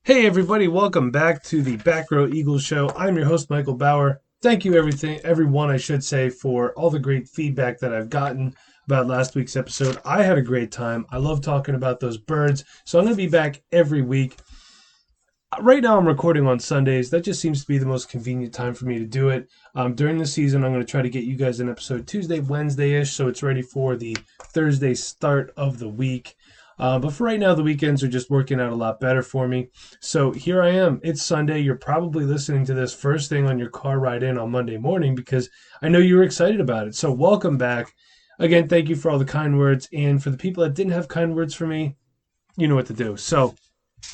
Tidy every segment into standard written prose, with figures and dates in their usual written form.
Hey everybody, welcome back to the Back Row Eagles show. I'm your host Michael Bauer. Thank you everyone I should say for all the great feedback that I've gotten about last week's episode. I had a great time. I love talking about those birds. So I'm going to be back every week. Right now I'm recording on Sundays. That just seems to be the most convenient time for me to do it. During the season I'm going to try to get you guys an episode Tuesday, Wednesday-ish so it's ready for the Thursday start of the week. But for right now, the weekends are just working out a lot better for me. So here I am. It's Sunday. You're probably listening to this first thing on your car ride in on Monday morning because I know you were excited about it. So welcome back. Again, thank you for all the kind words. And for the people that didn't have kind words for me, you know what to do. So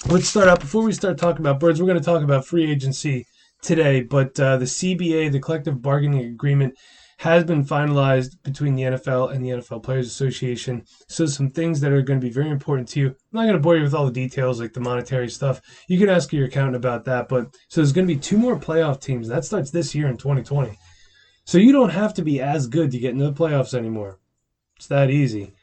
let's start out. Before we start talking about birds, we're going to talk about free agency today. But the CBA, the collective bargaining agreement, has been finalized between the NFL and the NFL Players Association. So some things that are going to be very important to you. I'm not going to bore you with all the details like the monetary stuff. You can ask your accountant about that. But so there's going to be two more playoff teams. That starts this year in 2020. So you don't have to be as good to get into the playoffs anymore. It's that easy.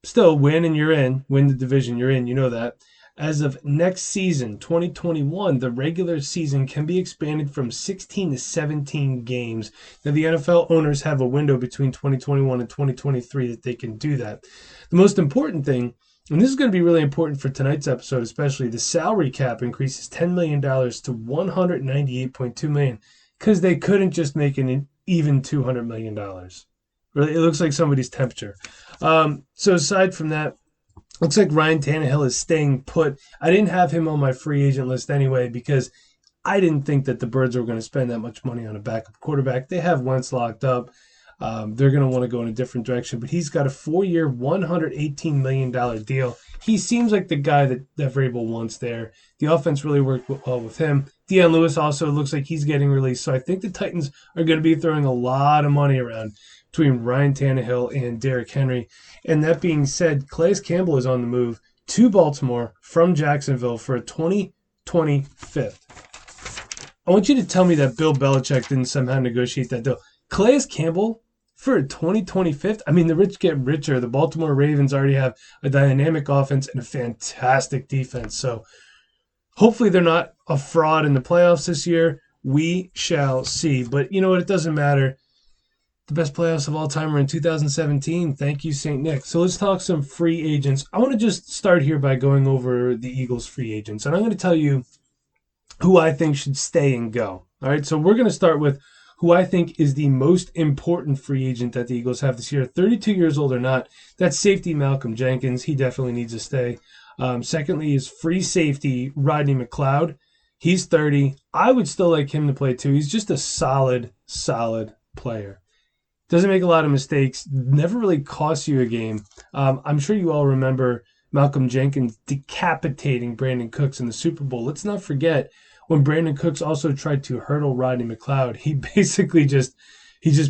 Still, win and you're in. Win the division, you're in. You know that. As of next season, 2021, the regular season can be expanded from 16 to 17 games. Now, the NFL owners have a window between 2021 and 2023 that they can do that. The most important thing, and this is going to be really important for tonight's episode, especially, the salary cap increases $10 million to $198.2 million because they couldn't just make an even $200 million. Really, it looks like somebody's temperature. So aside from that, looks like Ryan Tannehill is staying put. I didn't have him on my free agent list anyway because I didn't think that the Birds were going to spend that much money on a backup quarterback. They have Wentz locked up. They're going to want to go in a different direction. But he's got a 4-year, $118 million deal. He seems like the guy that Vrabel wants there. The offense really worked well with him. Deion Lewis also looks like he's getting released. So I think the Titans are going to be throwing a lot of money around between Ryan Tannehill and Derrick Henry. And that being said, Calais Campbell is on the move to Baltimore from Jacksonville for a 2025th. I want you to tell me that Bill Belichick didn't somehow negotiate that deal. Calais Campbell for a 2025th? I mean, the rich get richer. The Baltimore Ravens already have a dynamic offense and a fantastic defense. So hopefully they're not a fraud in the playoffs this year. We shall see. But you know what? It doesn't matter. The best playoffs of all time were in 2017. Thank you, St. Nick. So let's talk some free agents. I want to just start here by going over the Eagles free agents. And I'm going to tell you who I think should stay and go. All right, so we're going to start with who I think is the most important free agent that the Eagles have this year. 32 years old or not, that's safety Malcolm Jenkins. He definitely needs to stay. Secondly is free safety Rodney McLeod. He's 30. I would still like him to play too. He's just a solid player. Doesn't make a lot of mistakes. Never really costs you a game. I'm sure you all remember Malcolm Jenkins decapitating Brandon Cooks in the Super Bowl. Let's not forget when Brandon Cooks also tried to hurdle Rodney McLeod. He basically just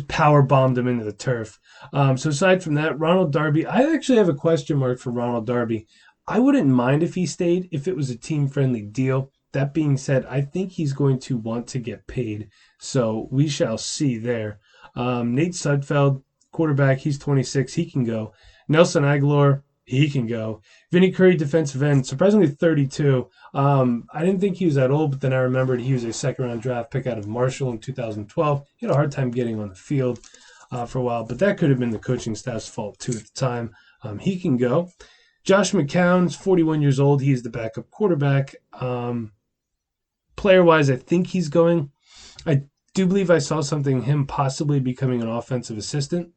power bombed him into the turf. So aside from that, Ronald Darby. I actually have a question mark for Ronald Darby. I wouldn't mind if he stayed if it was a team-friendly deal. That being said, I think he's going to want to get paid. So we shall see there. Nate Sudfeld, quarterback, he's 26. He can go. Nelson Aguilar, he can go. Vinny Curry, defensive end, surprisingly 32. I didn't think he was that old, but then I remembered he was a second-round draft pick out of Marshall in 2012. He had a hard time getting on the field for a while, but that could have been the coaching staff's fault too at the time. He can go. Josh McCown's 41 years old. He is the backup quarterback. Player-wise, I think he's going. I do believe I saw something him possibly becoming an offensive assistant,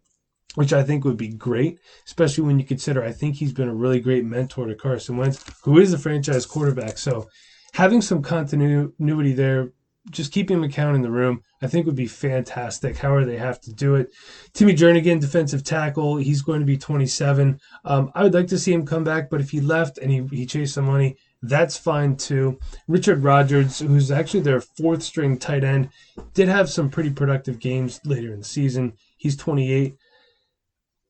which I think would be great, especially when you consider I think he's been a really great mentor to Carson Wentz, who is the franchise quarterback. So having some continuity there, just keeping McCown in the room, I think would be fantastic. However they have to do it. Timmy Jernigan, defensive tackle, he's going to be 27. I would like to see him come back, but if he left and he chased some money, that's fine too. Richard Rodgers, who's actually their fourth string tight end, did have some pretty productive games later in the season. He's 28.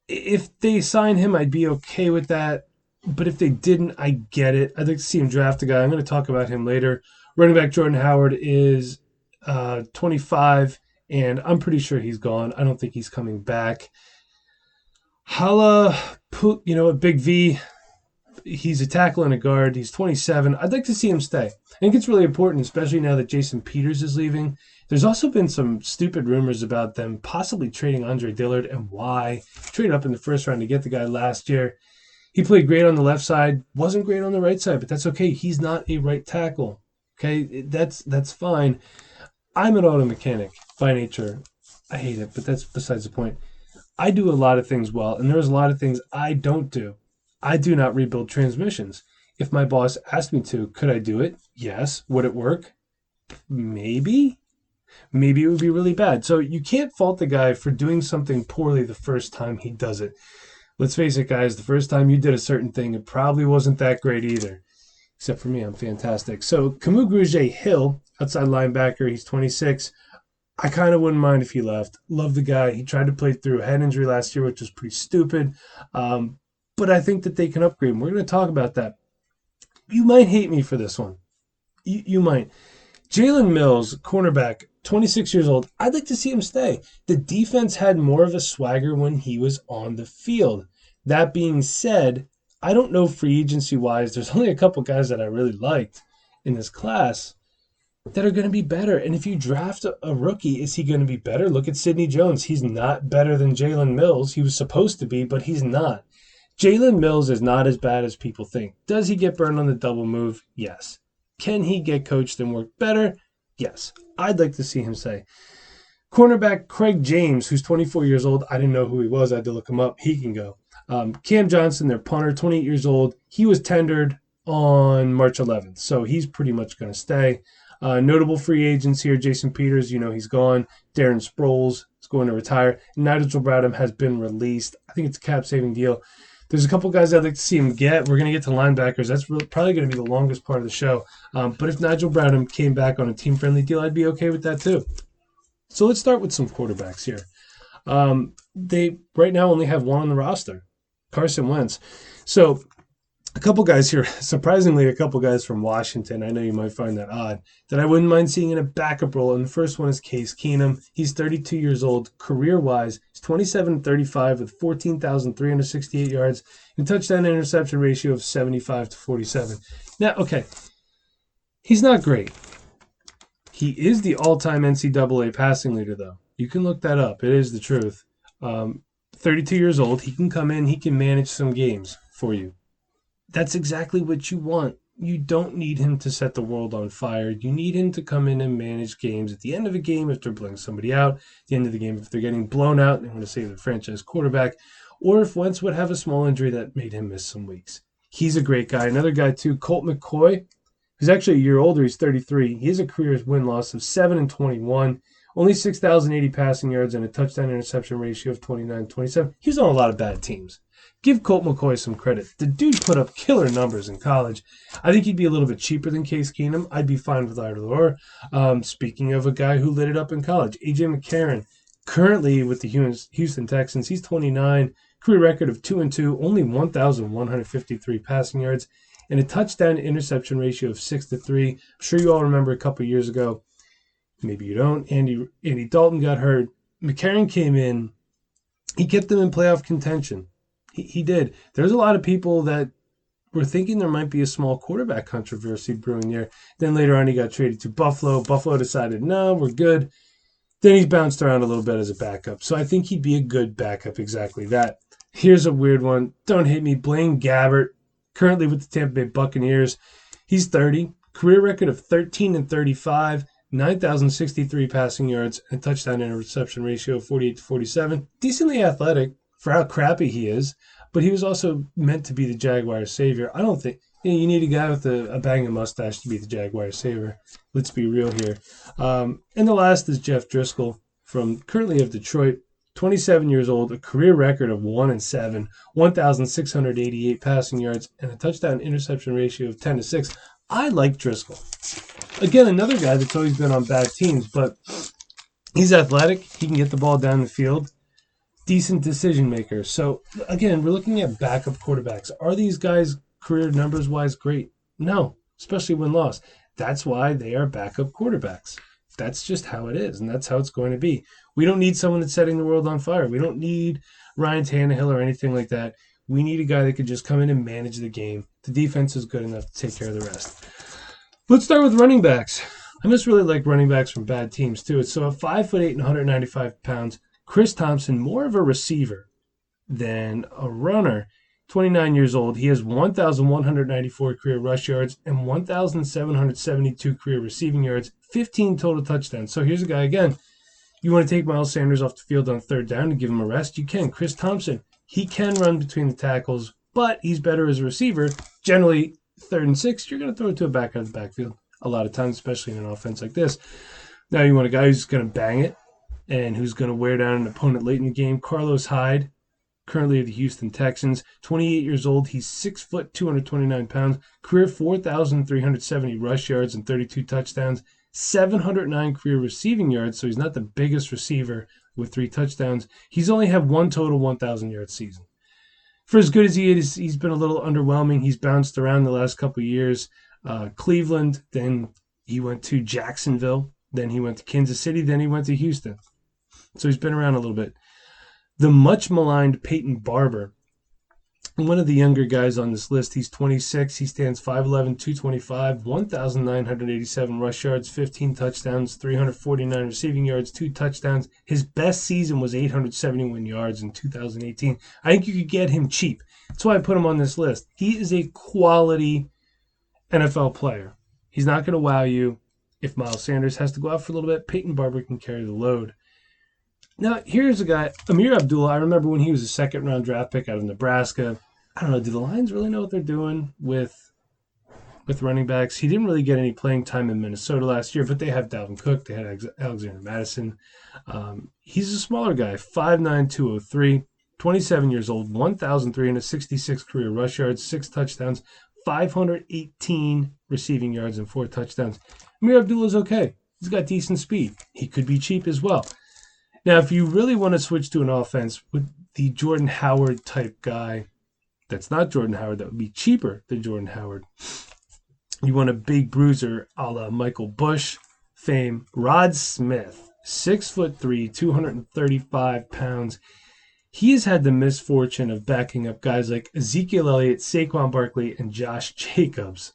If they sign him, I'd be okay with that. But if they didn't, I get it. I'd like to see him draft a guy. I'm going to talk about him later. Running back Jordan Howard is 25, and I'm pretty sure he's gone. I don't think he's coming back. Hala, Big V, He's a tackle and a guard. He's 27. I'd like to see him stay. I think it's really important, especially now that Jason Peters is leaving. There's also been some stupid rumors about them possibly trading Andre Dillard, and why. Traded up in the first round to get the guy last year. He played great on the left side, wasn't great on the right side, but that's okay. He's not a right tackle. Okay, that's fine. I'm an auto mechanic by nature. I hate it, but that's besides the point. I do a lot of things well, and there's a lot of things I don't do. I do not rebuild transmissions. If my boss asked me to, could I do it? Yes. Would it work? Maybe. Maybe it would be really bad. So you can't fault the guy for doing something poorly the first time he does it. Let's face it, guys, the first time you did a certain thing, it probably wasn't that great either. Except for me, I'm fantastic. So Kamu Hill, outside linebacker, he's 26. I kind of wouldn't mind if he left. Love the guy. He tried to play through a head injury last year, which was pretty stupid. But I think that they can upgrade him. We're going to talk about that. You might hate me for this one. You might. Jalen Mills, cornerback, 26 years old. I'd like to see him stay. The defense had more of a swagger when he was on the field. That being said, I don't know free agency-wise. There's only a couple guys that I really liked in this class that are going to be better. And if you draft a rookie, is he going to be better? Look at Sidney Jones. He's not better than Jalen Mills. He was supposed to be, but he's not. Jalen Mills is not as bad as people think. Does he get burned on the double move? Yes. Can he get coached and work better? Yes. I'd like to see him say. Cornerback Craig James, who's 24 years old. I didn't know who he was. I had to look him up. He can go. Cam Johnson, their punter, 28 years old. He was tendered on March 11th, so he's pretty much going to stay. Notable free agents here, Jason Peters, he's gone. Darren Sproles is going to retire. Nigel Bradham has been released. I think it's a cap-saving deal. There's a couple guys I'd like to see him get. We're going to get to linebackers. That's probably going to be the longest part of the show. But if Nigel Bradham came back on a team-friendly deal, I'd be okay with that too. So let's start with some quarterbacks here. They right now only have one on the roster, Carson Wentz. So a couple guys here, surprisingly, a couple guys from Washington. I know you might find that odd, that I wouldn't mind seeing in a backup role. And the first one is Case Keenum. He's 32 years old. Career-wise, he's 27-35 with 14,368 yards and touchdown interception ratio of 75-47. Now, okay, he's not great. He is the all-time NCAA passing leader, though. You can look that up. It is the truth. 32 years old. He can come in. He can manage some games for you. That's exactly what you want. You don't need him to set the world on fire. You need him to come in and manage games. At the end of a game, if they're blowing somebody out, at the end of the game, if they're getting blown out, they want to save the franchise quarterback, or if Wentz would have a small injury that made him miss some weeks. He's a great guy. Another guy, too, Colt McCoy. He's actually a year older. He's 33. He has a career win-loss of 7-21, only 6,080 passing yards and a touchdown interception ratio of 29-27. He was on a lot of bad teams. Give Colt McCoy some credit. The dude put up killer numbers in college. I think he'd be a little bit cheaper than Case Keenum. I'd be fine with either or. Speaking of a guy who lit it up in college, A.J. McCarron, currently with the Houston Texans. He's 29, career record of 2-2, only 1,153 passing yards, and a touchdown interception ratio of 6-3. I'm sure you all remember a couple years ago. Maybe you don't. Andy Dalton got hurt. McCarron came in. He kept them in playoff contention. He did. There's a lot of people that were thinking there might be a small quarterback controversy brewing there. Then later on, he got traded to Buffalo. Buffalo decided, no, we're good. Then he's bounced around a little bit as a backup. So I think he'd be a good backup, exactly that. Here's a weird one. Don't hate me. Blaine Gabbert, currently with the Tampa Bay Buccaneers. He's 30. Career record of 13-35, 9,063 passing yards, and touchdown interception ratio of 48-47. Decently athletic for how crappy he is, but he was also meant to be the Jaguars' savior. I don't think you need a guy with a banging mustache to be the Jaguars' savior. Let's be real here. And the last is Jeff Driscoll, from currently of Detroit, 27 years old, a career record of 1-7, 1,688 passing yards, and a touchdown interception ratio of 10-6. I like Driscoll. Again, another guy that's always been on bad teams, but he's athletic. He can get the ball down the field. Decent decision maker. So, again, we're looking at backup quarterbacks. Are these guys career numbers-wise great? No, especially win-loss. That's why they are backup quarterbacks. That's just how it is, and that's how it's going to be. We don't need someone that's setting the world on fire. We don't need Ryan Tannehill or anything like that. We need a guy that could just come in and manage the game. The defense is good enough to take care of the rest. Let's start with running backs. I just really like running backs from bad teams too. So at 5'8" and 195 pounds, Chris Thompson, more of a receiver than a runner. 29 years old. He has 1,194 career rush yards and 1,772 career receiving yards, 15 total touchdowns. So here's a guy again. You want to take Miles Sanders off the field on third down and give him a rest? You can. Chris Thompson, he can run between the tackles, but he's better as a receiver. Generally, 3rd and 6, you're going to throw it to a back out of the backfield a lot of times, especially in an offense like this. Now you want a guy who's going to bang it and who's going to wear down an opponent late in the game. Carlos Hyde, currently of the Houston Texans, 28 years old. He's 6 foot, 229 pounds, career 4,370 rush yards and 32 touchdowns, 709 career receiving yards. So he's not the biggest receiver with 3 touchdowns. He's only had one total 1,000-yard season. For as good as he is, he's been a little underwhelming. He's bounced around the last couple of years. Cleveland, then he went to Jacksonville, then he went to Kansas City, then he went to Houston. So he's been around a little bit. The much maligned Peyton Barber, one of the younger guys on this list, he's 26. He stands 5'11", 225, 1,987 rush yards, 15 touchdowns, 349 receiving yards, 2 touchdowns. His best season was 871 yards in 2018. I think you could get him cheap. That's why I put him on this list. He is a quality NFL player. He's not going to wow you. If Miles Sanders has to go out for a little bit, Peyton Barber can carry the load. Now, here's a guy, Amir Abdullah. I remember when he was a second-round draft pick out of Nebraska. I don't know, do the Lions really know what they're doing with running backs? He didn't really get any playing time in Minnesota last year, but they have Dalvin Cook. They had Alexander Madison. He's a smaller guy, 5'9", 203, 27 years old, 1,366 career rush yards, 6 touchdowns, 518 receiving yards, and 4 touchdowns. Amir Abdullah's okay. He's got decent speed. He could be cheap as well. Now, if you really want to switch to an offense with the Jordan Howard type guy, that's not Jordan Howard, that would be cheaper than Jordan Howard. You want a big bruiser a la Michael Bush fame. Rod Smith, 6'3", 235 pounds. He has had the misfortune of backing up guys like Ezekiel Elliott, Saquon Barkley, and Josh Jacobs.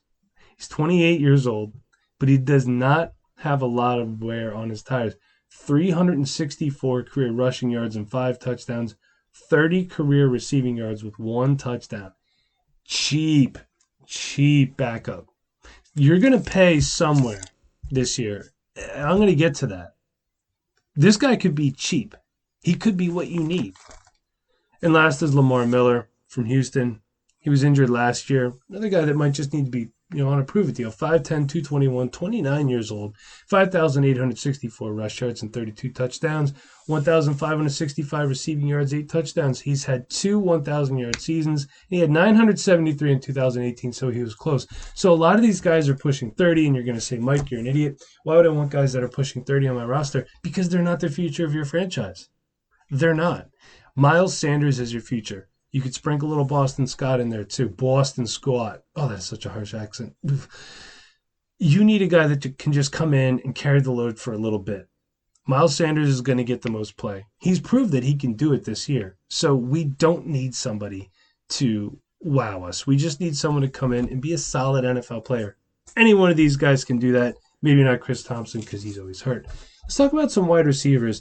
He's 28 years old, but he does not have a lot of wear on his tires. 364 career rushing yards and 5 touchdowns, 30 career receiving yards with 1 touchdown. Cheap backup. You're going to pay somewhere this year. I'm going to get to that. This guy could be cheap. He could be what you need. And last is Lamar Miller from Houston. He was injured last year. Another guy that might just need to be on a prove-it deal. 5'10", 221, 29 years old, 5,864 rush yards and 32 touchdowns, 1,565 receiving yards, 8 touchdowns. He's had 2 1,000-yard seasons. He had 973 in 2018, so he was close. So a lot of these guys are pushing 30, and you're going to say, Mike, you're an idiot. Why would I want guys that are pushing 30 on my roster? Because they're not the future of your franchise. They're not. Miles Sanders is your future. You could sprinkle a little Boston Scott in there too. Boston Scott. Oh, that's such a harsh accent. You need a guy that can just come in and carry the load for a little bit. Miles Sanders is going to get the most play. He's proved that he can do it this year. So we don't need somebody to wow us. We just need someone to come in and be a solid NFL player. Any one of these guys can do that. Maybe not Chris Thompson because he's always hurt. Let's talk about some wide receivers.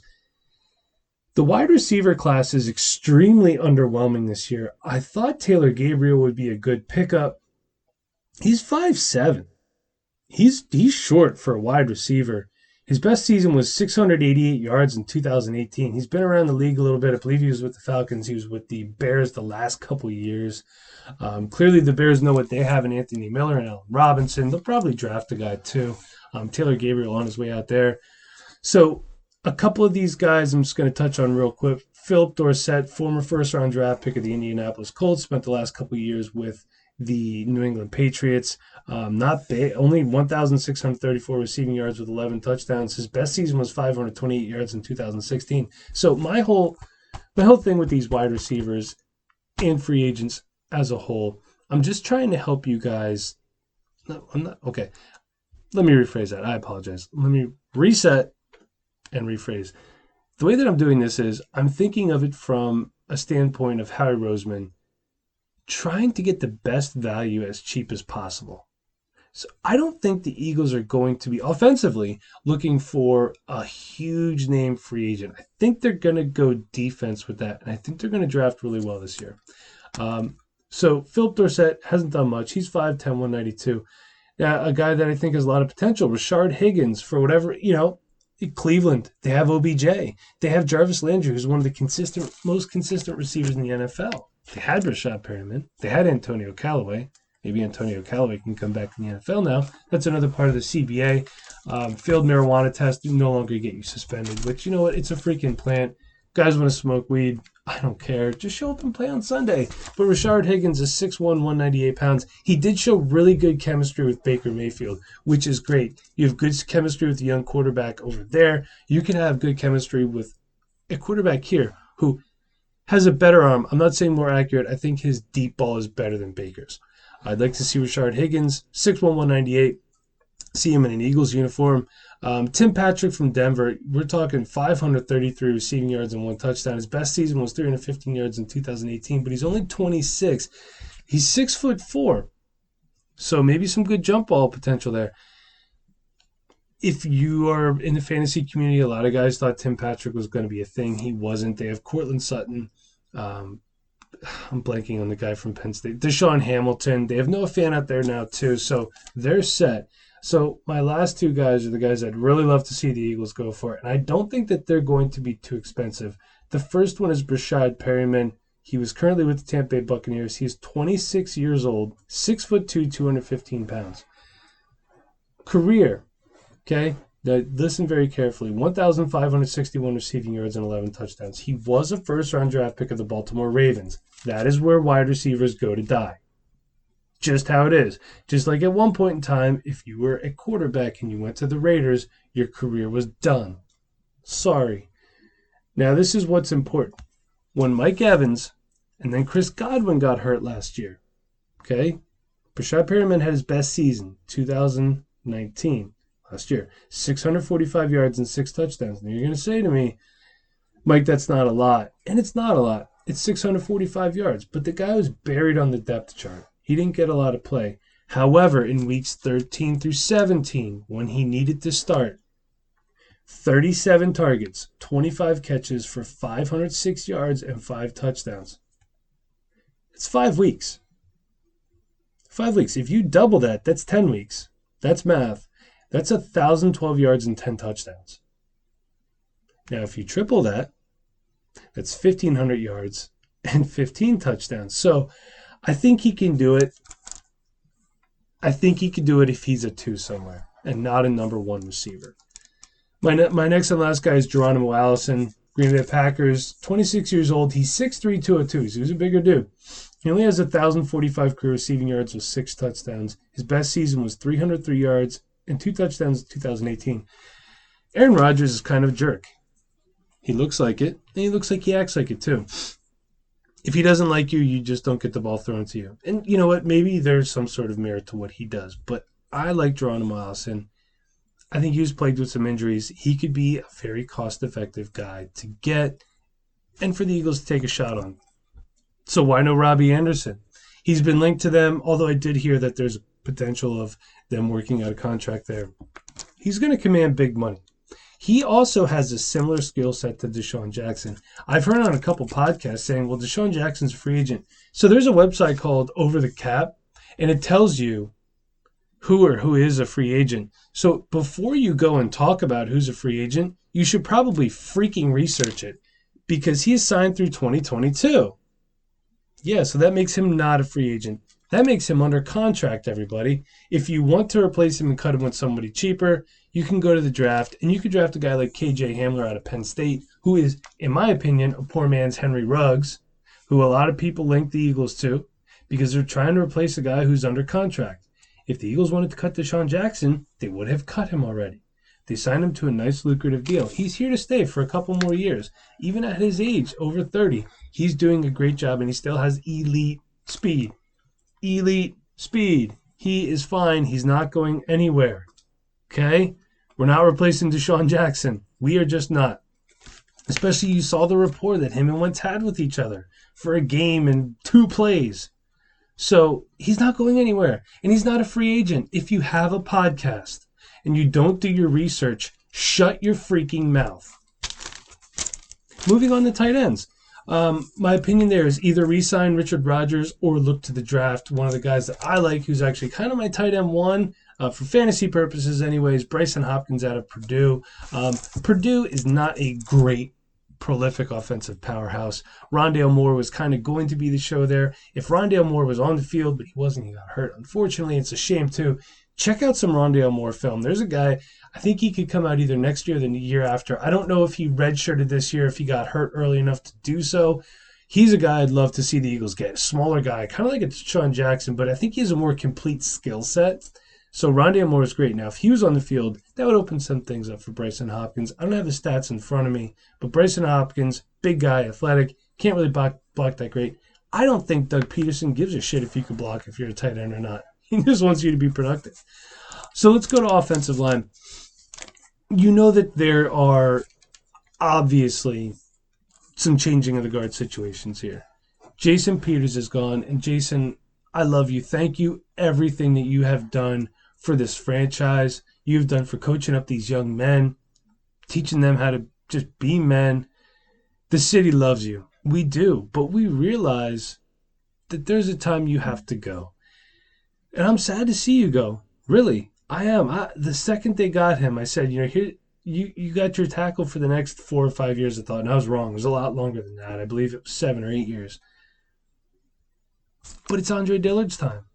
The wide receiver class is extremely underwhelming this year. I thought Taylor Gabriel would be a good pickup. He's 5'7". He's short for a wide receiver. His best season was 688 yards in 2018. He's been around the league a little bit. I believe he was with the Falcons. He was with the Bears the last couple of years. Clearly, the Bears know what they have in Anthony Miller and Allen Robinson. They'll probably draft a guy too. Taylor Gabriel on his way out there. So a couple of these guys I'm just going to touch on real quick. Philip Dorsett, former first-round draft pick of the Indianapolis Colts, spent the last couple of years with the New England Patriots. Not big, only 1,634 receiving yards with 11 touchdowns. His best season was 528 yards in 2016. So my whole thing with these wide receivers and free agents as a whole, I'm just trying to help you guys. No, I'm not. Okay, let me rephrase that. I apologize. Let me reset and rephrase. The way that I'm doing this is I'm thinking of it from a standpoint of Howie Roseman trying to get the best value as cheap as possible. So I don't think the Eagles are going to be offensively looking for a huge name free agent. I think they're going to go defense with that, and I think they're going to draft really well this year. So Philip Dorsett hasn't done much. He's 5'10", 192. Now, a guy that I think has a lot of potential, Rashard Higgins, for whatever, Cleveland, they have OBJ. They have Jarvis Landry, who's one of the most consistent receivers in the NFL. They had Rashad Perriman. They had Antonio Callaway. Maybe Antonio Callaway can come back to the NFL now. That's another part of the CBA. Failed marijuana test no longer get you suspended, which, you know what? It's a freaking plant. Guys want to smoke weed. I don't care. Just show up and play on Sunday. But Rashard Higgins is 6'1", 198 pounds. He did show really good chemistry with Baker Mayfield, which is great. You have good chemistry with the young quarterback over there. You can have good chemistry with a quarterback here who has a better arm. I'm not saying more accurate. I think his deep ball is better than Baker's. I'd like to see Rashard Higgins, 6'1", 198. See him in an Eagles uniform. Tim Patrick from Denver, we're talking 533 receiving yards and 1 touchdown. His best season was 315 yards in 2018, but he's only 26. He's 6'4", so maybe some good jump ball potential there. If you are in the fantasy community, a lot of guys thought Tim Patrick was going to be a thing. He wasn't. They have Cortland Sutton. I'm blanking on the guy from Penn State. Deshaun Hamilton. They have Noah Fant out there now too, so they're set. So my last two guys are the guys I'd really love to see the Eagles go for, and I don't think that they're going to be too expensive. The first one is Rashad Perriman. He was currently with the Tampa Bay Buccaneers. He's 26 years old, 6'2", 215 pounds. Career, okay? Now, listen very carefully. 1,561 receiving yards and 11 touchdowns. He was a first-round draft pick of the Baltimore Ravens. That is where wide receivers go to die. Just how it is. Just like at one point in time, if you were a quarterback and you went to the Raiders, your career was done. Sorry. Now, this is what's important. When Mike Evans and then Chris Godwin got hurt last year, okay? Rashad Perriman had his best season, 2019, last year. 645 yards and 6 touchdowns. Now, you're going to say to me, Mike, that's not a lot. And it's not a lot. It's 645 yards. But the guy was buried on the depth chart. He didn't get a lot of play. However, in weeks 13 through 17, when he needed to start, 37 targets, 25 catches for 506 yards and 5 touchdowns. It's 5 weeks. 5 weeks. If you double that, that's 10 weeks. That's math. That's 1,012 yards and 10 touchdowns. Now, if you triple that, that's 1,500 yards and 15 touchdowns. So, I think he can do it. I think he can do it if he's a 2 somewhere and not a number 1 receiver. My next and last guy is Geronimo Allison, Green Bay Packers, 26 years old. He's 6'3", 202. So he's a bigger dude. He only has 1,045 career receiving yards with 6 touchdowns. His best season was 303 yards and 2 touchdowns in 2018. Aaron Rodgers is kind of a jerk. He looks like it, and he looks like he acts like it too. If he doesn't like you, you just don't get the ball thrown to you. And you know what? Maybe there's some sort of merit to what he does. But I like Geronimo Allison. I think he was plagued with some injuries. He could be a very cost-effective guy to get and for the Eagles to take a shot on. So why no Robbie Anderson? He's been linked to them, although I did hear that there's potential of them working out a contract there. He's going to command big money. He also has a similar skill set to Deshaun Jackson. I've heard on a couple podcasts saying, well, Deshaun Jackson's a free agent. So there's a website called Over the Cap, and it tells you who is a free agent. So before you go and talk about who's a free agent, you should probably freaking research it because he is signed through 2022. Yeah, so that makes him not a free agent. That makes him under contract, everybody. If you want to replace him and cut him with somebody cheaper, you can go to the draft, and you could draft a guy like KJ Hamler out of Penn State, who is, in my opinion, a poor man's Henry Ruggs, who a lot of people link the Eagles to because they're trying to replace a guy who's under contract. If the Eagles wanted to cut Deshaun Jackson, they would have cut him already. They signed him to a nice, lucrative deal. He's here to stay for a couple more years. Even at his age, over 30, he's doing a great job, and he still has elite speed. Elite speed. He is fine. He's not going anywhere. Okay? We're not replacing Deshaun Jackson. We are just not. Especially you saw the rapport that him and Wentz had with each other for a game and 2 plays. So he's not going anywhere, and he's not a free agent. If you have a podcast and you don't do your research, shut your freaking mouth. Moving on to tight ends. My opinion there is either re-sign Richard Rodgers or look to the draft. One of the guys that I like, who's actually kind of my tight end one, for fantasy purposes anyways, Brycen Hopkins out of Purdue. Purdue is not a great, prolific offensive powerhouse. Rondale Moore was kind of going to be the show there. If Rondale Moore was on the field, but he wasn't, he got hurt. Unfortunately, it's a shame too. Check out some Rondale Moore film. There's a guy, I think he could come out either next year or the year after. I don't know if he redshirted this year, if he got hurt early enough to do so. He's a guy I'd love to see the Eagles get. A smaller guy, kind of like a Deshaun Jackson, but I think he has a more complete skill set. So Rondale Moore is great. Now, if he was on the field, that would open some things up for Brycen Hopkins. I don't have the stats in front of me, but Brycen Hopkins, big guy, athletic, can't really block that great. I don't think Doug Peterson gives a shit if you can block if you're a tight end or not. He just wants you to be productive. So let's go to offensive line. You know that there are obviously some changing of the guard situations here. Jason Peters is gone, and Jason, I love you. Thank you, everything that you have done for this franchise. You've done for coaching up these young men, teaching them how to just be men. The city loves you. We do, but we realize that there's a time you have to go. And I'm sad to see you go. Really, I am. The second they got him, I said, here, you got your tackle for the next 4 or 5 years, I thought. And I was wrong. It was a lot longer than that. I believe it was 7 or 8 years. But it's Andre Dillard's time.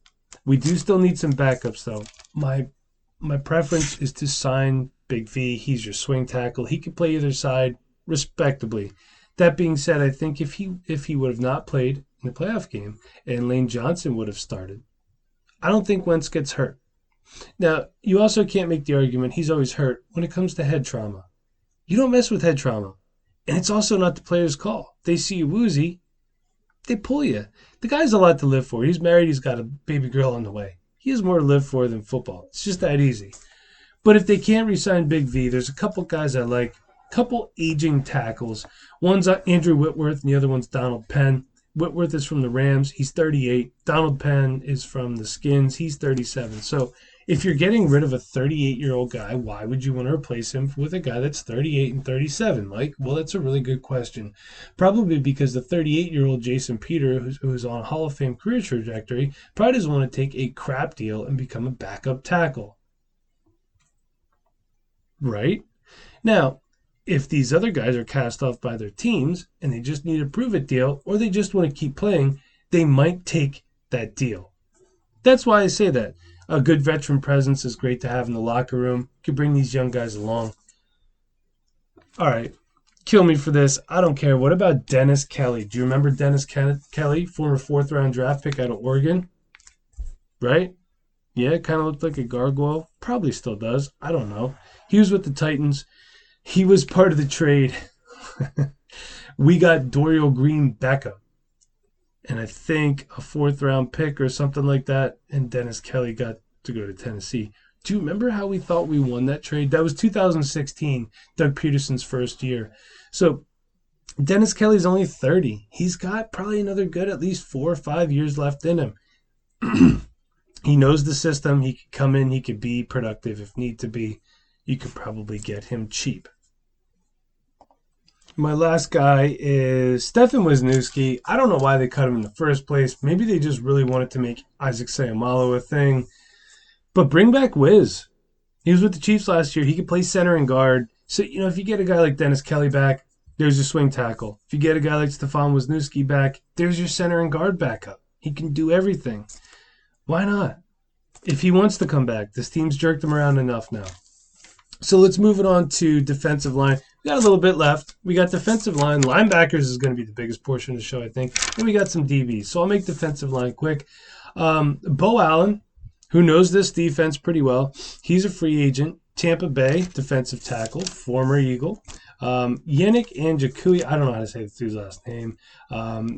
We do still need some backups, though. My preference is to sign Big V. He's your swing tackle. He can play either side respectably. That being said, I think if he would have not played in the playoff game and Lane Johnson would have started, I don't think Wentz gets hurt. Now, you also can't make the argument he's always hurt when it comes to head trauma. You don't mess with head trauma. And it's also not the player's call. They see you woozy, they pull you. The guy's a lot to live for. He's married. He's got a baby girl on the way. He has more to live for than football. It's just that easy. But if they can't re-sign Big V, there's a couple guys I like, couple aging tackles. One's Andrew Whitworth, and the other one's Donald Penn. Whitworth is from the Rams. He's 38. Donald Penn is from the Skins. He's 37. So if you're getting rid of a 38-year-old guy, why would you want to replace him with a guy that's 38 and 37, Mike? Well, that's a really good question. Probably because the 38-year-old Jason Peter, who's on a Hall of Fame career trajectory, probably doesn't want to take a crap deal and become a backup tackle. Right? Now, if these other guys are cast off by their teams and they just need a prove-it deal or they just want to keep playing, they might take that deal. That's why I say that. A good veteran presence is great to have in the locker room. You can bring these young guys along. All right. Kill me for this. I don't care. What about Dennis Kelly? Do you remember Dennis Kelly, former 4th-round draft pick out of Oregon? Right? Yeah, kind of looked like a gargoyle. Probably still does. I don't know. He was with the Titans. He was part of the trade. We got Dorial Green Beckham. And I think a 4th-round pick or something like that. And Dennis Kelly got to go to Tennessee. Do you remember how we thought we won that trade? That was 2016, Doug Peterson's first year. So Dennis Kelly's only 30. He's got probably another good at least 4 or 5 years left in him. He knows the system. He could come in. He could be productive if need to be. You could probably get him cheap. My last guy is Stefan Wisniewski. I don't know why they cut him in the first place. Maybe they just really wanted to make Isaac Seumalo a thing. But bring back Wiz. He was with the Chiefs last year. He could play center and guard. So, if you get a guy like Dennis Kelly back, there's your swing tackle. If you get a guy like Stefan Wisniewski back, there's your center and guard backup. He can do everything. Why not? If he wants to come back, this team's jerked him around enough now. So let's move it on to defensive line. We got a little bit left. We got defensive line. Linebackers is going to be the biggest portion of the show, I think. And we got some DBs. So I'll make defensive line quick. Bo Allen, who knows this defense pretty well. He's a free agent. Tampa Bay defensive tackle, former Eagle. Yannick Ngakoue, I don't know how to say this dude's last name.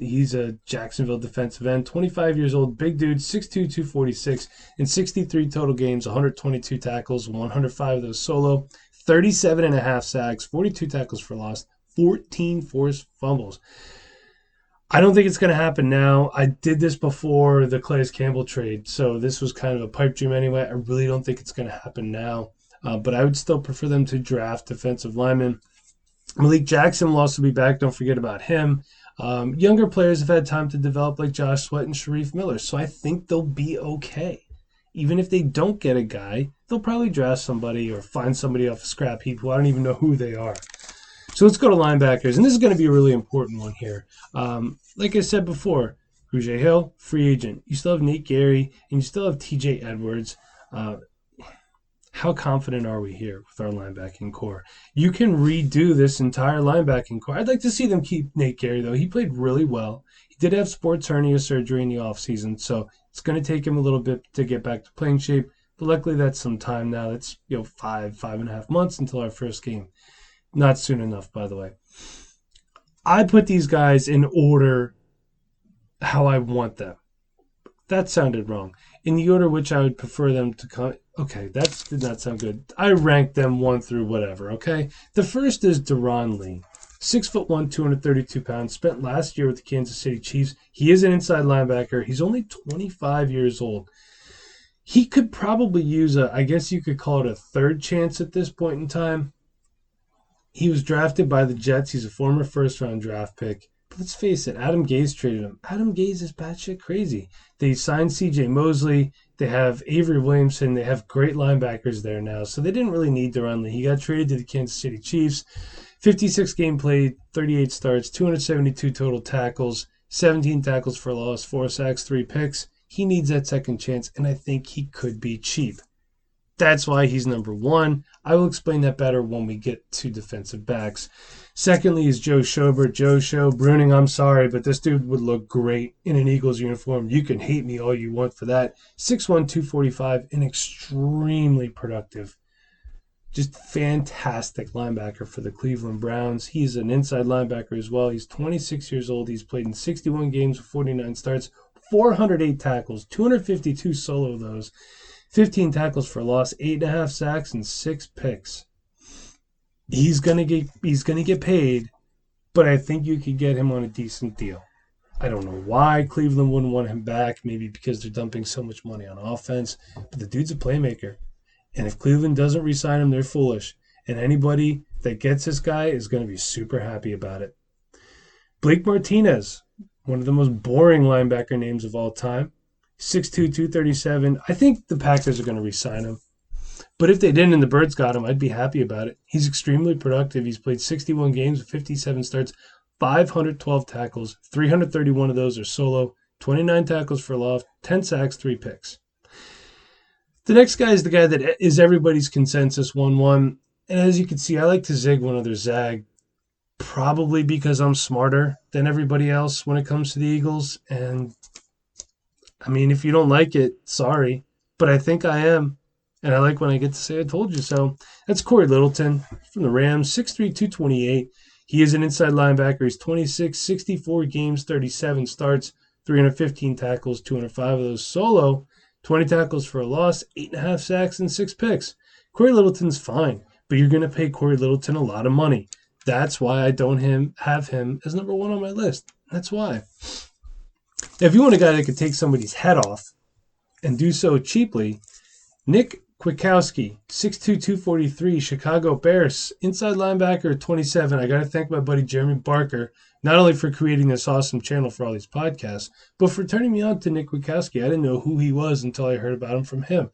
He's a Jacksonville defensive end, 25 years old, big dude, 6'2", 246, in 63 total games, 122 tackles, 105 of those solo, 37.5 sacks, 42 tackles for loss, 14 forced fumbles. I don't think it's going to happen now. I did this before the Calais Campbell trade, so this was kind of a pipe dream anyway. I really don't think it's going to happen now, but I would still prefer them to draft defensive linemen. Malik Jackson will also be back. Don't forget about him. Younger players have had time to develop, like Josh Sweat and Sharif Miller, so I think they'll be okay. Even if they don't get a guy, they'll probably draft somebody or find somebody off a scrap heap who I don't even know who they are. So let's go to linebackers, and this is going to be a really important one here. Like I said before, Rouge Hill, free agent. You still have Nate Gary, and you still have TJ Edwards. How confident are we here with our linebacking core? You can redo this entire linebacking core. I'd like to see them keep Nate Gary, though. He played really well. He did have sports hernia surgery in the offseason, so it's going to take him a little bit to get back to playing shape. But luckily, that's some time now. That's 5.5 months until our first game. Not soon enough, by the way. I put these guys in order how I want them. That sounded wrong. In the order which I would prefer them to come. Okay, that did not sound good. I ranked them 1 through whatever, okay? The first is Deron Lee. 6'1", 232 pounds. Spent last year with the Kansas City Chiefs. He is an inside linebacker. He's only 25 years old. He could probably use I guess you could call it a third chance at this point in time. He was drafted by the Jets. He's a former first-round draft pick. But let's face it, Adam Gase traded him. Adam Gase is batshit crazy. They signed C.J. Mosley. They have Avery Williamson. They have great linebackers there now. So they didn't really need Deron Lee. He got traded to the Kansas City Chiefs. 56 game played, 38 starts, 272 total tackles, 17 tackles for loss, 4 sacks, 3 picks. He needs that second chance, and I think he could be cheap. That's why he's number 1. I will explain that better when we get to defensive backs. Secondly is Joe Schobert. Joe Bruning, I'm sorry, but this dude would look great in an Eagles uniform. You can hate me all you want for that. 6'1", 245, and extremely productive. Just fantastic linebacker for the Cleveland Browns. He's an inside linebacker as well. He's 26 years old. He's played in 61 games with 49 starts, 408 tackles, 252 solo those. 15 tackles for loss, 8.5 sacks, and 6 picks. He's gonna get paid, but I think you could get him on a decent deal. I don't know why Cleveland wouldn't want him back. Maybe because they're dumping so much money on offense. But the dude's a playmaker, and if Cleveland doesn't re-sign him, they're foolish. And anybody that gets this guy is going to be super happy about it. Blake Martinez, one of the most boring linebacker names of all time. 6'2", 237. I think the Packers are going to re-sign him. But if they didn't and the Birds got him, I'd be happy about it. He's extremely productive. He's played 61 games with 57 starts, 512 tackles, 331 of those are solo, 29 tackles for loss, 10 sacks, 3 picks. The next guy is the guy that is everybody's consensus 1-1. And as you can see, I like to zig when others zag, probably because I'm smarter than everybody else when it comes to the Eagles. And I mean, if you don't like it, sorry. But I think I am. And I like when I get to say I told you so. That's Corey Littleton from the Rams, 6'3", 228. He is an inside linebacker. He's 26, 64 games, 37 starts, 315 tackles, 205 of those solo, 20 tackles for a loss, 8.5 sacks, and 6 picks. Corey Littleton's fine, but you're going to pay Corey Littleton a lot of money. That's why I don't have him as number 1 on my list. That's why. If you want a guy that could take somebody's head off and do so cheaply, Nick Kwiatkowski, 6'2", 243, Chicago Bears, inside linebacker, 27. I got to thank my buddy Jeremy Barker, not only for creating this awesome channel for all these podcasts, but for turning me on to Nick Kwiatkowski. I didn't know who he was until I heard about him from him.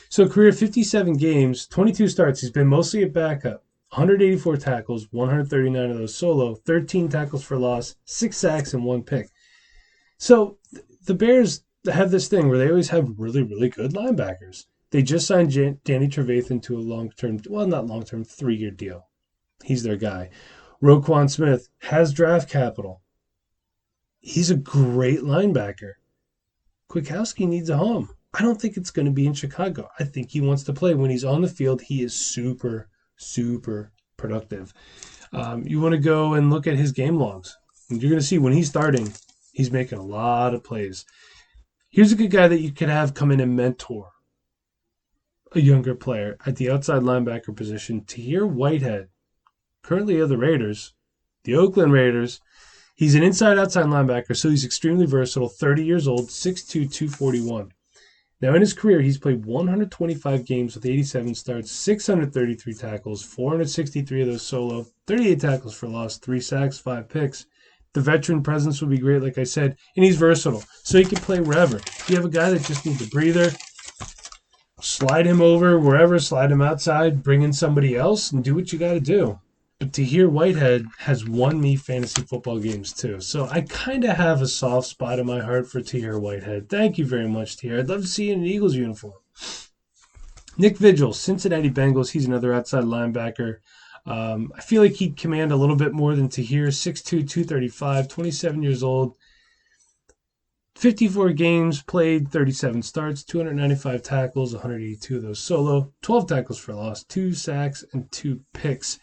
So career 57 games, 22 starts. He's been mostly a backup. 184 tackles, 139 of those solo, 13 tackles for loss, 6 sacks, and 1 pick. So the Bears have this thing where they always have really, really good linebackers. They just signed Danny Trevathan to a long-term, well, not long-term, 3-year deal. He's their guy. Roquan Smith has draft capital. He's a great linebacker. Kwiatkowski needs a home. I don't think it's going to be in Chicago. I think he wants to play. When he's on the field, he is super, super productive. You want to go and look at his game logs. And you're going to see when he's starting, he's making a lot of plays. Here's a good guy that you could have come in and mentor a younger player at the outside linebacker position. Tahir Whitehead, currently of the Raiders, the Oakland Raiders. He's an inside-outside linebacker, so he's extremely versatile, 30 years old, 6'2", 241. Now, in his career, he's played 125 games with 87 starts, 633 tackles, 463 of those solo, 38 tackles for loss, 3 sacks, 5 picks. The veteran presence would be great, like I said, and he's versatile, so he can play wherever. If you have a guy that just needs a breather, slide him over wherever, slide him outside, bring in somebody else, and do what you got to do. But Tahir Whitehead has won me fantasy football games too. So I kind of have a soft spot in my heart for Tahir Whitehead. Thank you very much, Tahir. I'd love to see you in an Eagles uniform. Nick Vigil, Cincinnati Bengals. He's another outside linebacker. I feel like he'd command a little bit more than Tahir. 6'2", 235, 27 years old. 54 games played, 37 starts, 295 tackles, 182 of those solo, 12 tackles for loss, 2 sacks, and 2 picks.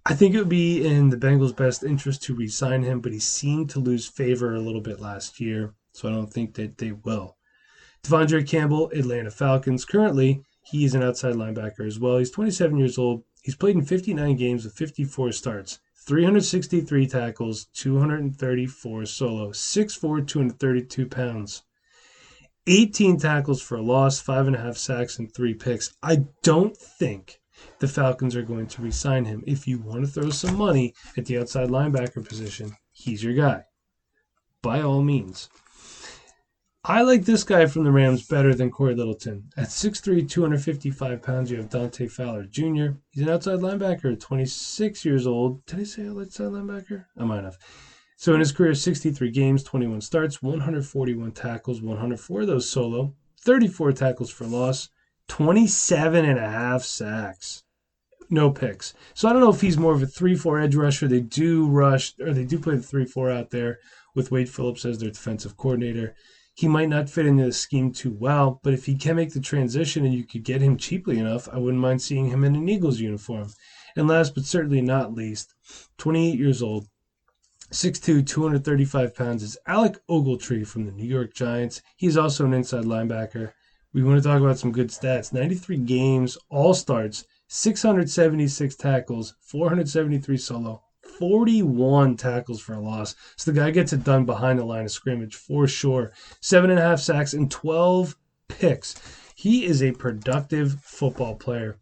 I think it would be in the Bengals' best interest to re-sign him, but he seemed to lose favor a little bit last year, so I don't think that they will. Devondre Campbell, Atlanta Falcons. Currently, he is an outside linebacker as well. He's 27 years old. He's played in 59 games with 54 starts, 363 tackles, 234 solo, 6'4", 232 pounds. 18 tackles for a loss, 5.5 sacks, and 3 picks. I don't think the Falcons are going to re-sign him. If you want to throw some money at the outside linebacker position, he's your guy. By all means. I like this guy from the Rams better than Corey Littleton. At 6'3", 255 pounds, you have Dante Fowler Jr. He's an outside linebacker, 26 years old. Did I say outside linebacker? I might have. So in his career, 63 games, 21 starts, 141 tackles, 104 of those solo, 34 tackles for loss, 27.5 sacks. No picks. So I don't know if he's more of a 3-4 edge rusher. They do play the 3-4 out there with Wade Phillips as their defensive coordinator. He might not fit into the scheme too well, but if he can make the transition and you could get him cheaply enough, I wouldn't mind seeing him in an Eagles uniform. And last but certainly not least, 28 years old, 6'2", 235 pounds, is Alec Ogletree from the New York Giants. He's also an inside linebacker. We want to talk about some good stats. 93 games, all starts, 676 tackles, 473 solo, 41 tackles for a loss. So the guy gets it done behind the line of scrimmage for sure. 7.5 sacks and 12 picks. He is a productive football player.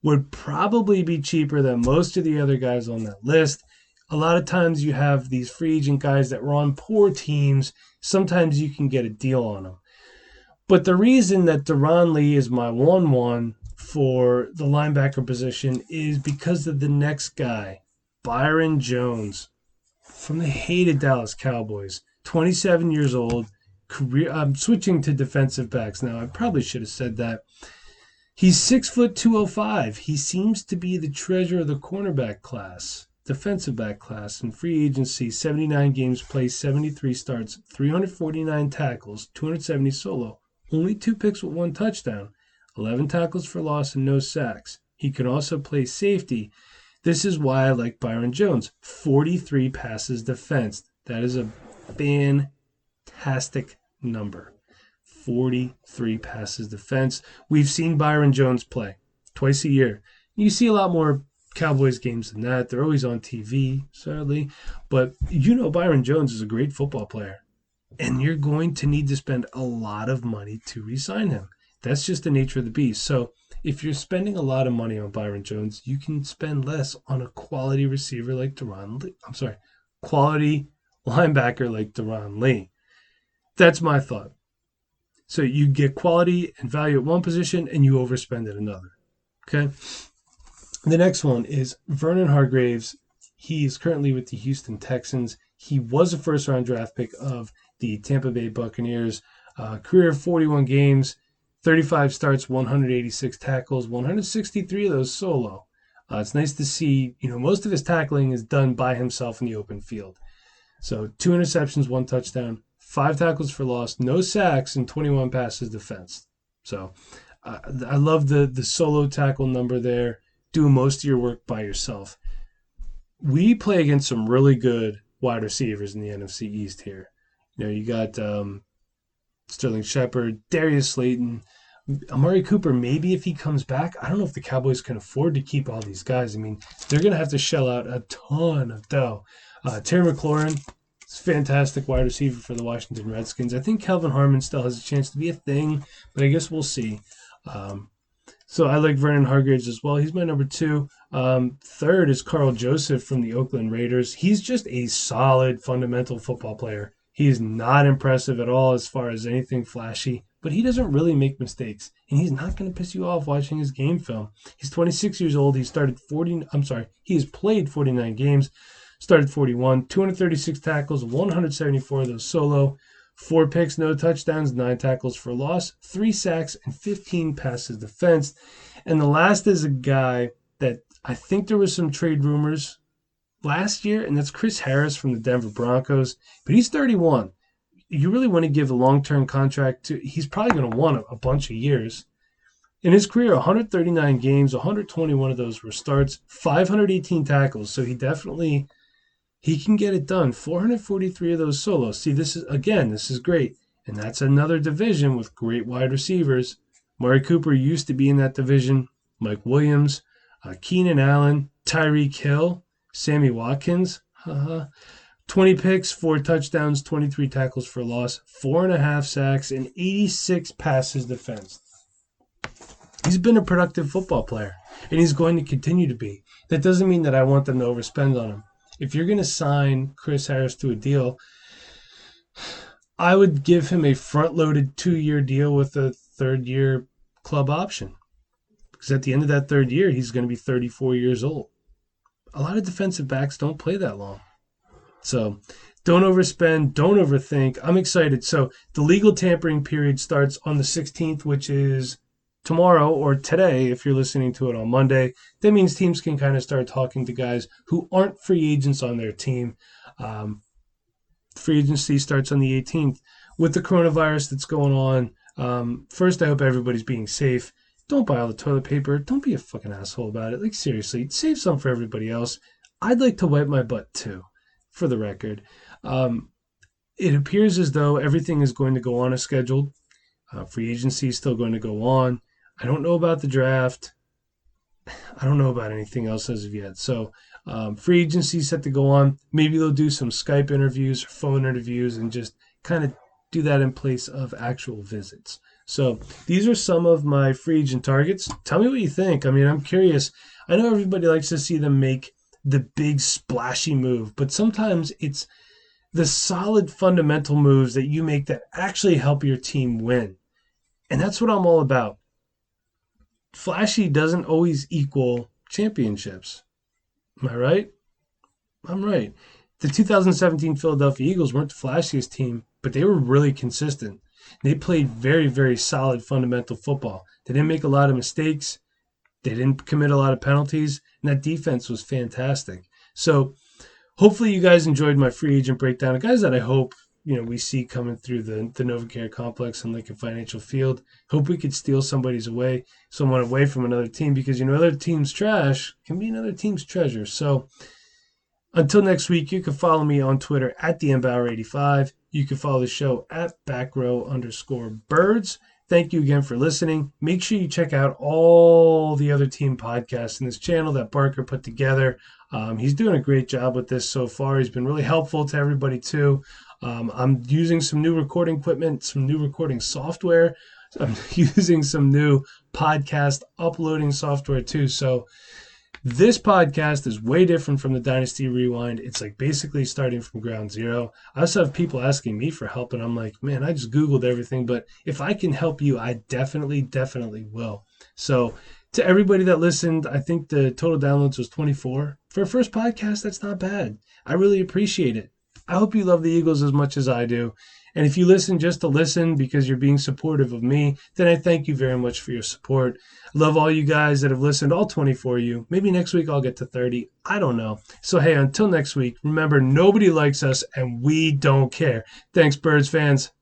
Would probably be cheaper than most of the other guys on that list. A lot of times you have these free agent guys that were on poor teams. Sometimes you can get a deal on them. But the reason that Deron Lee is my 1-1 for the linebacker position is because of the next guy, Byron Jones, from the hated Dallas Cowboys. 27 years old. I'm switching to defensive backs now. I probably should have said that. He's 6'2", 205. He seems to be the treasure of the cornerback class, defensive back class. In free agency, 79 games played, 73 starts, 349 tackles, 270 solo. Only 2 picks with 1 touchdown, 11 tackles for loss, and no sacks. He can also play safety. This is why I like Byron Jones. 43 passes defensed. That is a fantastic number. 43 passes defense. We've seen Byron Jones play twice a year. You see a lot more Cowboys games than that. They're always on TV, sadly. But you know Byron Jones is a great football player. And you're going to need to spend a lot of money to re-sign him. That's just the nature of the beast. So if you're spending a lot of money on Byron Jones, you can spend less on a quality receiver like Deron Lee. Quality linebacker like Deron Lee. That's my thought. So you get quality and value at one position and you overspend at another. Okay? The next one is Vernon Hargreaves. He is currently with the Houston Texans. He was a first-round draft pick of the Tampa Bay Buccaneers. Career of 41 games, 35 starts, 186 tackles, 163 of those solo. It's nice to see, most of his tackling is done by himself in the open field. So 2 interceptions, 1 touchdown, 5 tackles for loss, no sacks, and 21 passes defense. So I love the solo tackle number there. Do most of your work by yourself. We play against some really good wide receivers in the NFC East here. You got Sterling Shepard, Darius Slayton, Amari Cooper. Maybe if he comes back, I don't know if the Cowboys can afford to keep all these guys. I mean, they're going to have to shell out a ton of dough. Terry McLaurin, It's a fantastic wide receiver for the Washington Redskins. I think Kelvin Harmon still has a chance to be a thing, but I guess we'll see. So I like Vernon Hargreaves as well. He's my number 2. Third is Carl Joseph from the Oakland Raiders. He's just a solid fundamental football player. He is not impressive at all as far as anything flashy, but he doesn't really make mistakes, and he's not going to piss you off watching his game film. He's 26 years old. He has played 49 games, started 41, 236 tackles, 174 of those solo, 4 picks, no touchdowns, 9 tackles for loss, 3 sacks, and 15 passes defensed. And the last is a guy that I think there was some trade rumors last year, and that's Chris Harris from the Denver Broncos. But he's 31. You really want to give a long-term contract to – he's probably going to want a bunch of years. In his career, 139 games, 121 of those were starts, 518 tackles. So he can get it done. 443 of those solos. See, this is great. And that's another division with great wide receivers. Mari Cooper used to be in that division. Mike Williams, Keenan Allen, Tyreek Hill, Sammy Watkins. 20 picks, 4 touchdowns, 23 tackles for loss, 4.5 sacks, and 86 passes defensed. He's been a productive football player, and he's going to continue to be. That doesn't mean that I want them to overspend on him. If you're going to sign Chris Harris to a deal, I would give him a front-loaded 2-year deal with a 3rd-year club option. Because at the end of that 3rd year, he's going to be 34 years old. A lot of defensive backs don't play that long. So don't overspend, don't overthink. I'm excited. So the legal tampering period starts on the 16th, which is tomorrow or today if you're listening to it on Monday. That means teams can kind of start talking to guys who aren't free agents on their team. Free agency starts on the 18th. With the coronavirus that's going on, first I hope everybody's being safe. Don't buy all the toilet paper. Don't be a fucking asshole about it. Like, seriously, save some for everybody else. I'd like to wipe my butt too, for the record. It appears as though everything is going to go on as scheduled. Free agency is still going to go on. I don't know about the draft. I don't know about anything else as of yet. So free agency is set to go on. Maybe they'll do some Skype interviews or phone interviews and just kind of do that in place of actual visits. So these are some of my free agent targets. Tell me what you think. I mean, I'm curious. I know everybody likes to see them make the big splashy move, but sometimes it's the solid fundamental moves that you make that actually help your team win. And that's what I'm all about. Flashy doesn't always equal championships. Am I right? I'm right. The 2017 Philadelphia Eagles weren't the flashiest team, but they were really consistent. They played very, very solid fundamental football. They didn't make a lot of mistakes. They didn't commit a lot of penalties, and that defense was fantastic. So hopefully you guys enjoyed my free agent breakdown of guys that I hope we see coming through the NovaCare complex and Lincoln Financial Field. Hope we could steal someone away from another team because another team's trash can be another team's treasure. So until next week, you can follow me on Twitter at DMBauer85. You can follow the show at backrow_birds. Thank you again for listening. Make sure you check out all the other team podcasts in this channel that Barker put together. He's doing a great job with this so far. He's been really helpful to everybody too. I'm using some new recording equipment, some new recording software. I'm using some new podcast uploading software too. So this podcast is way different from the Dynasty Rewind. It's like basically starting from ground zero. I also have people asking me for help, and I'm like, man, I just Googled everything. But if I can help you, I definitely will. So to everybody that listened, I think the total downloads was 24. For a first podcast, that's not bad. I really appreciate it. I hope you love the Eagles as much as I do. And if you listen just to listen because you're being supportive of me, then I thank you very much for your support. I love all you guys that have listened, all 24 of you. Maybe next week I'll get to 30. I don't know. So, hey, until next week, remember, nobody likes us and we don't care. Thanks, Birds fans.